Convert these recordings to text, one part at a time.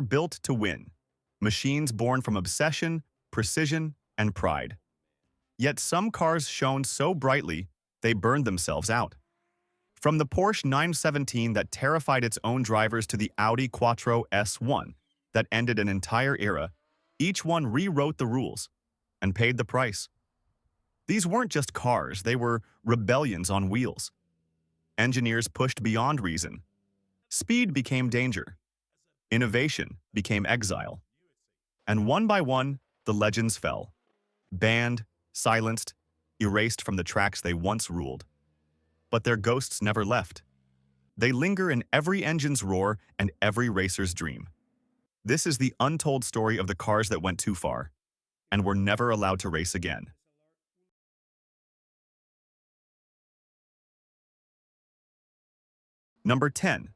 built to win. Machines born from obsession, precision, and pride. Yet some cars shone so brightly, they burned themselves out. From the Porsche 917 that terrified its own drivers to the Audi Quattro S1 that ended an entire era, each one rewrote the rules and paid the price. These weren't just cars, they were rebellions on wheels. Engineers pushed beyond reason. Speed became danger. Innovation became exile. And one by one, the legends fell. Banned, silenced, erased from the tracks they once ruled. But their ghosts never left. They linger in every engine's roar and every racer's dream. This is the untold story of the cars that went too far and were never allowed to race again. Number 10.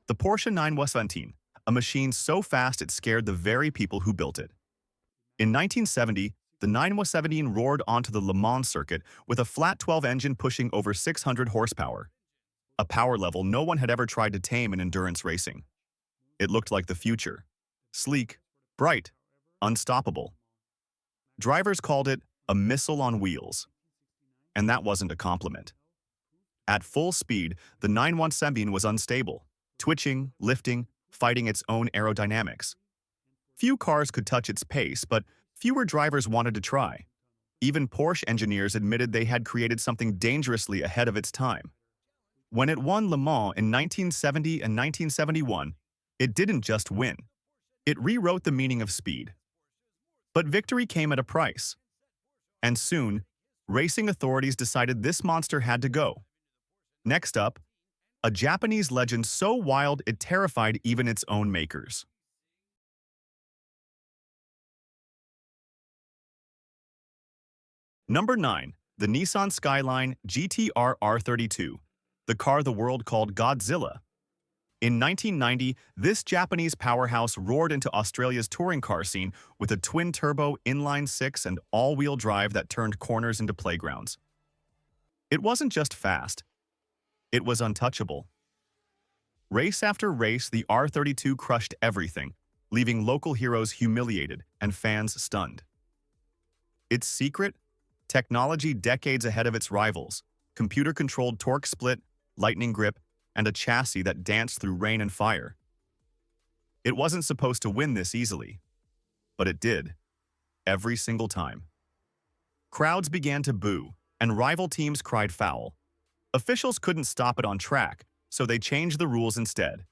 The Porsche 917, a machine so fast it scared the very people who built it. In 1970, the 917 roared onto the Le Mans circuit with a flat 12 engine pushing over 600 horsepower, a power level no one had ever tried to tame in endurance racing. It looked like the future. Sleek, bright, unstoppable. Drivers called it a missile on wheels. And that wasn't a compliment. At full speed, the 917 was unstable, twitching, lifting, fighting its own aerodynamics. Few cars could touch its pace, but fewer drivers wanted to try. Even Porsche engineers admitted they had created something dangerously ahead of its time. When it won Le Mans in 1970 and 1971, it didn't just win. It rewrote the meaning of speed. But victory came at a price. And soon, racing authorities decided this monster had to go. Next up, a Japanese legend so wild it terrified even its own makers. Number 9. The Nissan Skyline GT-R R32, the car the world called Godzilla. In 1990, this Japanese powerhouse roared into Australia's touring car scene with a twin-turbo inline-six and all-wheel drive that turned corners into playgrounds. It wasn't just fast. It was untouchable. Race after race, the R32 crushed everything, leaving local heroes humiliated and fans stunned. Its secret? Technology decades ahead of its rivals, computer-controlled torque split, lightning grip, and a chassis that danced through rain and fire. It wasn't supposed to win this easily, but it did, every single time. Crowds began to boo, and rival teams cried foul. Officials couldn't stop it on track, so they changed the rules instead.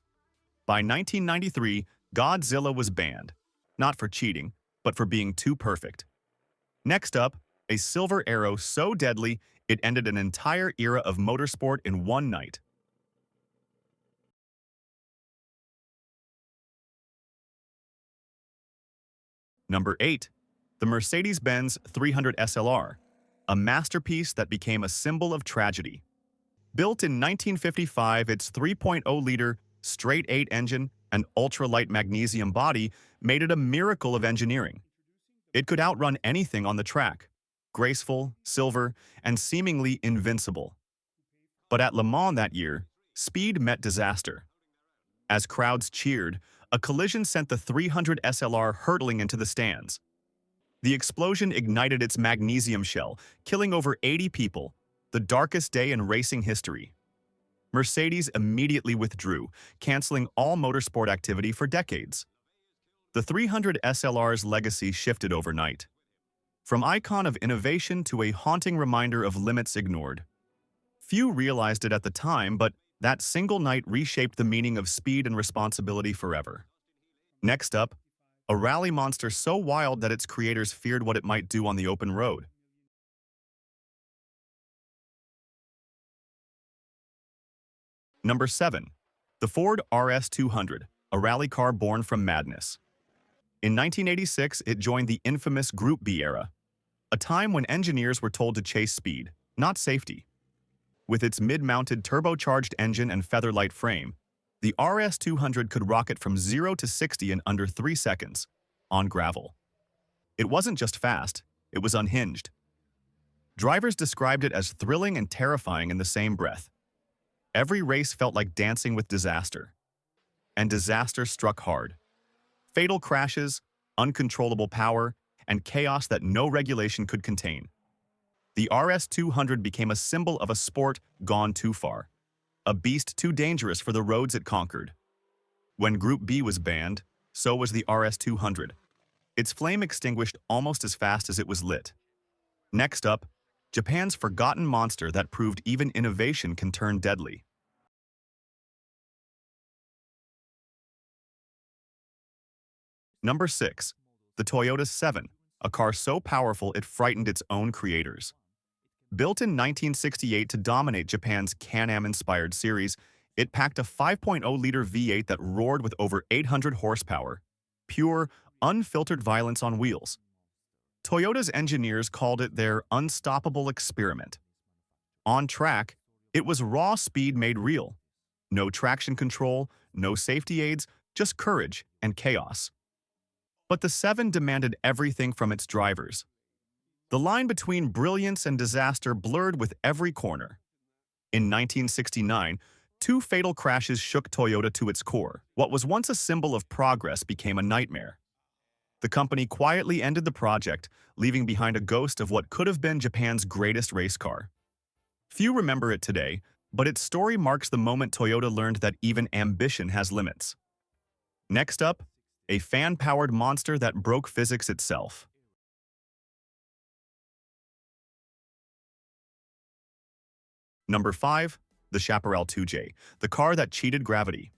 By 1993, Godzilla was banned, not for cheating, but for being too perfect. Next up, a silver arrow so deadly it ended an entire era of motorsport in one night. Number 8. The Mercedes-Benz 300 SLR, a masterpiece that became a symbol of tragedy. Built in 1955, its 3.0-liter straight-8 engine and ultra-light magnesium body made it a miracle of engineering. It could outrun anything on the track, graceful, silver, and seemingly invincible. But at Le Mans that year, speed met disaster. As crowds cheered, a collision sent the 300 SLR hurtling into the stands. The explosion ignited its magnesium shell, killing over 80 people, the darkest day in racing history. Mercedes immediately withdrew, canceling all motorsport activity for decades. The 300 SLR's legacy shifted overnight. From icon of innovation to a haunting reminder of limits ignored. Few realized it at the time, but that single night reshaped the meaning of speed and responsibility forever. Next up, a rally monster so wild that its creators feared what it might do on the open road. Number 7. The Ford RS200, a rally car born from madness. In 1986, it joined the infamous Group B era, a time when engineers were told to chase speed, not safety. With its mid-mounted turbocharged engine and featherlight frame, the RS200 could rocket from 0 to 60 in under 3 seconds, on gravel. It wasn't just fast, it was unhinged. Drivers described it as thrilling and terrifying in the same breath. Every race felt like dancing with disaster. And disaster struck hard. Fatal crashes, uncontrollable power, and chaos that no regulation could contain. The RS200 became a symbol of a sport gone too far, a beast too dangerous for the roads it conquered. When Group B was banned, so was the RS200. Its flame extinguished almost as fast as it was lit. Next up, Japan's forgotten monster that proved even innovation can turn deadly. Number 6. The Toyota 7, a car so powerful it frightened its own creators. Built in 1968 to dominate Japan's Can-Am-inspired series, it packed a 5.0-liter V8 that roared with over 800 horsepower. Pure, unfiltered violence on wheels. Toyota's engineers called it their unstoppable experiment. On track, it was raw speed made real. No traction control, no safety aids, just courage and chaos. But the 7 demanded everything from its drivers. The line between brilliance and disaster blurred with every corner. In 1969, 2 fatal crashes shook Toyota to its core. What was once a symbol of progress became a nightmare. The company quietly ended the project, leaving behind a ghost of what could have been Japan's greatest race car. Few remember it today, but its story marks the moment Toyota learned that even ambition has limits. Next up, a fan-powered monster that broke physics itself. Number 5. The Chaparral 2J, the car that cheated gravity.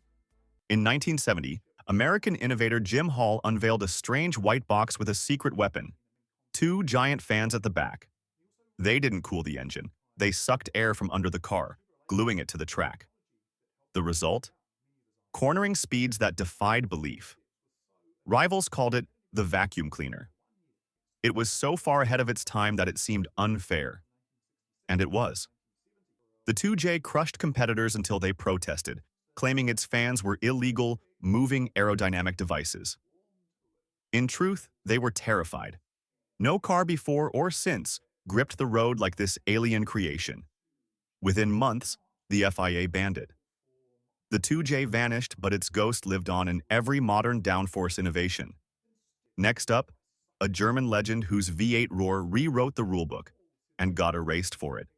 In 1970, American innovator Jim Hall unveiled a strange white box with a secret weapon. 2 giant fans at the back. They didn't cool the engine. They sucked air from under the car, gluing it to the track. The result? Cornering speeds that defied belief. Rivals called it the vacuum cleaner. It was so far ahead of its time that it seemed unfair. And it was. The 2J crushed competitors until they protested, claiming its fans were illegal, moving aerodynamic devices. In truth, they were terrified. No car before or since gripped the road like this alien creation. Within months, the FIA banned it. The 2J vanished, but its ghost lived on in every modern downforce innovation. Next up, a German legend whose V8 roar rewrote the rulebook and got erased for it.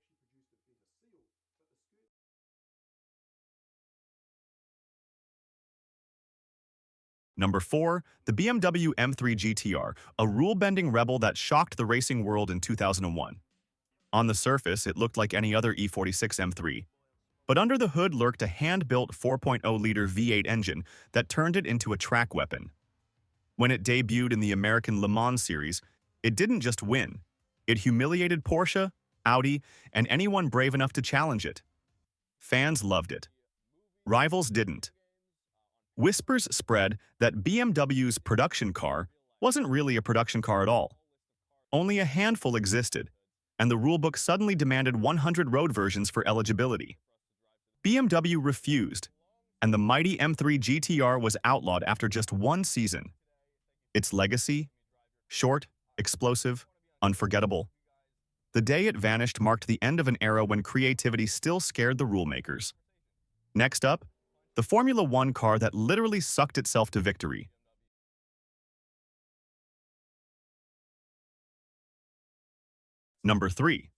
Number 4, the BMW M3 GTR, a rule-bending rebel that shocked the racing world in 2001. On the surface, it looked like any other E46 M3. But under the hood lurked a hand-built 4.0-liter V8 engine that turned it into a track weapon. When it debuted in the American Le Mans series, it didn't just win. It humiliated Porsche, Audi, and anyone brave enough to challenge it. Fans loved it. Rivals didn't. Whispers spread that BMW's production car wasn't really a production car at all. Only a handful existed, and the rulebook suddenly demanded 100 road versions for eligibility. BMW refused, and the mighty M3 GTR was outlawed after just 1 season. Its legacy? Short, explosive, unforgettable. The day it vanished marked the end of an era when creativity still scared the rulemakers. Next up, the Formula One car that literally sucked itself to victory. Number 3.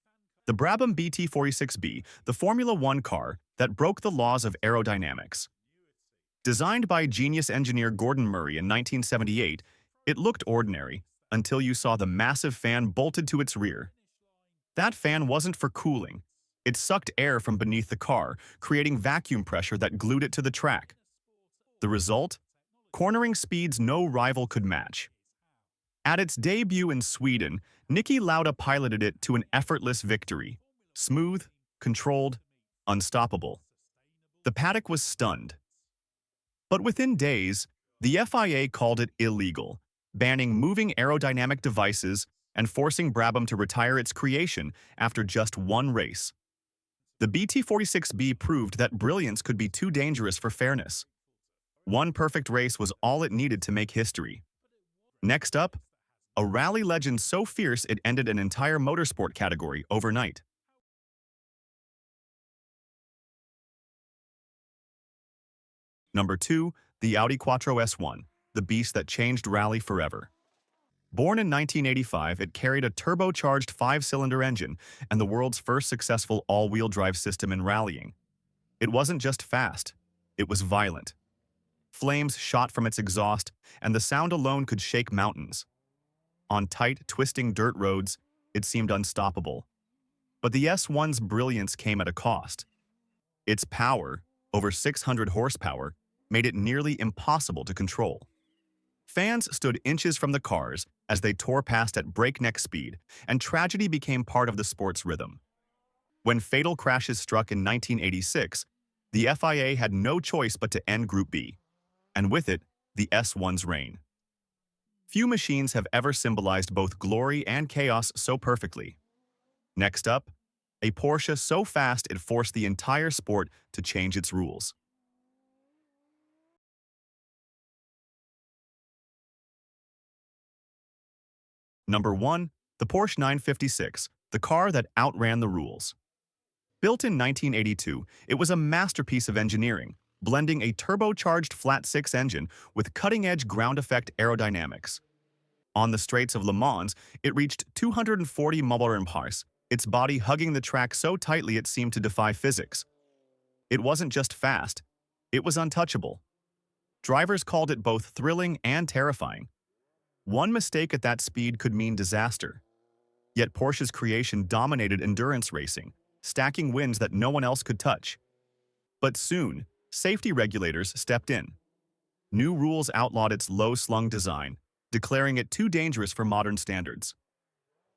The Brabham BT46B, the Formula One car that broke the laws of aerodynamics. Designed by genius engineer Gordon Murray in 1978, it looked ordinary until you saw the massive fan bolted to its rear. That fan wasn't for cooling. It sucked air from beneath the car, creating vacuum pressure that glued it to the track. The result? Cornering speeds no rival could match. At its debut in Sweden, Niki Lauda piloted it to an effortless victory. Smooth, controlled, unstoppable. The paddock was stunned. But within days, the FIA called it illegal, banning moving aerodynamic devices and forcing Brabham to retire its creation after just 1 race. The BT46B proved that brilliance could be too dangerous for fairness. 1 perfect race was all it needed to make history. Next up, a rally legend so fierce it ended an entire motorsport category overnight. Number 2, the Audi Quattro S1, the beast that changed rally forever. Born in 1985, it carried a turbocharged five-cylinder engine and the world's first successful all-wheel drive system in rallying. It wasn't just fast, it was violent. Flames shot from its exhaust, and the sound alone could shake mountains. On tight, twisting dirt roads, it seemed unstoppable. But the S1's brilliance came at a cost. Its power, over 600 horsepower, made it nearly impossible to control. Fans stood inches from the cars as they tore past at breakneck speed, and tragedy became part of the sport's rhythm. When fatal crashes struck in 1986, the FIA had no choice but to end Group B, and with it, the S1's reign. Few machines have ever symbolized both glory and chaos so perfectly. Next up, a Porsche so fast it forced the entire sport to change its rules. Number 1. The Porsche 956, the car that outran the rules. Built in 1982, it was a masterpiece of engineering, blending a turbocharged flat-six engine with cutting-edge ground-effect aerodynamics. On the straights of Le Mans, it reached 240 mph, its body hugging the track so tightly it seemed to defy physics. It wasn't just fast, it was untouchable. Drivers called it both thrilling and terrifying. One mistake at that speed could mean disaster. Yet Porsche's creation dominated endurance racing, stacking wins that no one else could touch. But soon, safety regulators stepped in. New rules outlawed its low-slung design, declaring it too dangerous for modern standards.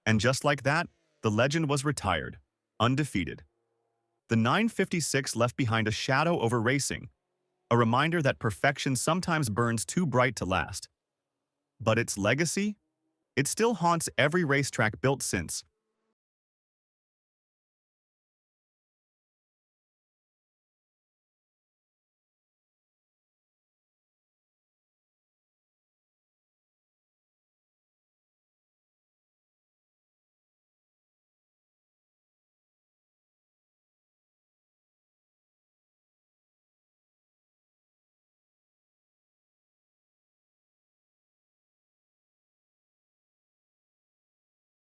And just like that, the legend was retired, undefeated. The 956 left behind a shadow over racing, a reminder that perfection sometimes burns too bright to last. But its legacy? It still haunts every racetrack built since,